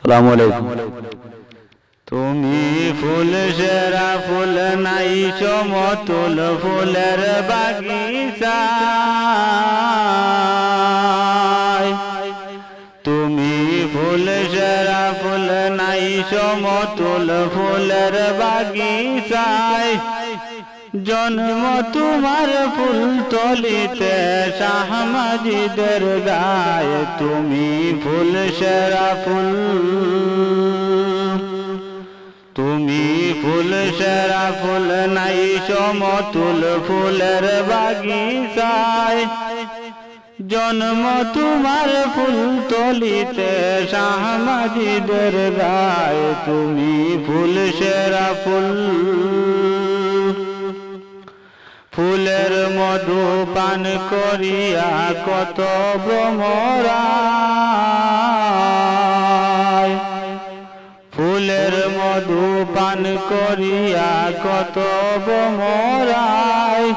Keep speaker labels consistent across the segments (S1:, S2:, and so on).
S1: আসসালামু আলাইকুম।
S2: তুমি ফুল সেরা ফুল নাই সমতুল ফুলের বাগিচা, তুমি ফুল সেরা ফুল নাই সমতুল ফুলের বাগিচায়, জন্ম তোমার ফুল তলিতে শাহ মাজিদের গায়ে, তুমি ফুল সেরা ফুল, তুমি ফুল সেরা ফুল নাই সমতুল ফুলের বাগিচায়, জন্ম তোমার ফুল তলিতে শাহ মাজিদের গায়ে, তুমি ফুল সেরা ফুল। ফুলের মধু পান করিয়া কত ভ্রমরায়, ফুলের মধু পান করিয়া কত ভ্রমরায়,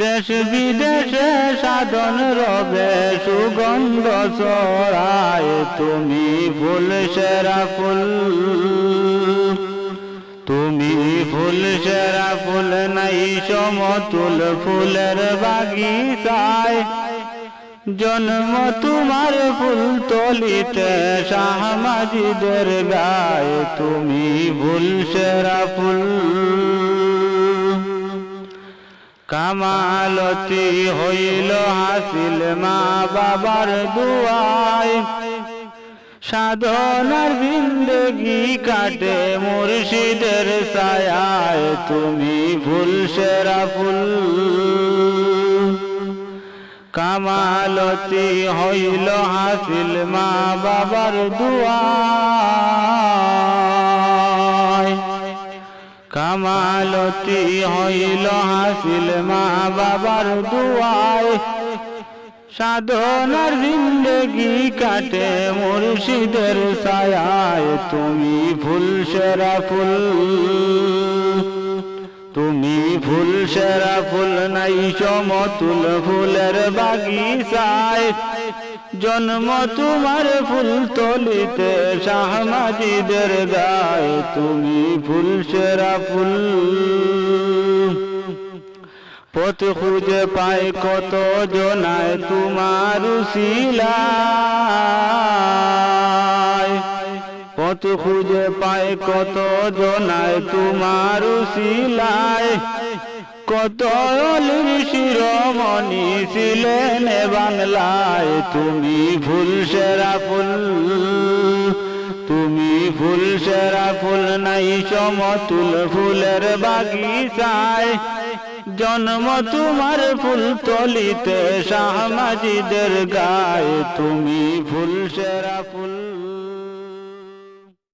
S2: দেশ বিদেশে সাধন রবে সুগন্ধ ছড়ায়, তুমি ফুল সেরা ফুল, তুমি ফুল সেরা ফুল নাই সমতুল ফুলের বাগিচায়, জন্ম তোমার ফুল তলিতে শাহ মাজিদের গায়ে, তুমি ফুল সেরা ফুল। কামালতি হইল হাসিল মা বাবার দুয়ায়, সাধনার জিন্দেগি কাটে মুর্শিদের ছায়ায়, তুমি ফুল সেরা ফুল। কামালতি হইল হাসিল মা বাবার দুয়ায়, কামালতি হইল হাসিল মা বাবার দুয়ায়, সাধনার জিন্দেগি কাটে মুর্শিদের ছায়ায়, তুমি ফুল সেরা ফুল, তুমি ফুল সেরা ফুল নাই সমতুল ফুলের বাগিচায়, জন্ম তোমার ফুল তলিতে শাহ মাজিদের গায়ে, তুমি ফুল সেরা ফুল। পথ খুঁজে পায় কত জনায় তোমার উসিলায়, পথ খুঁজে পায় কত জনায় তোমার উসিলায়, কত অলির শিরোমণি ছিলেন বাংলায়, তুমি ফুল সেরা ফুল, তুমি ফুল সেরা ফুল নাই সমতুল ফুলের বাগিচায়, জন্ম তোমার ফুল তলিতে শাহ মাজিদের গায়ে, তুমি ফুল সেরা ফুল।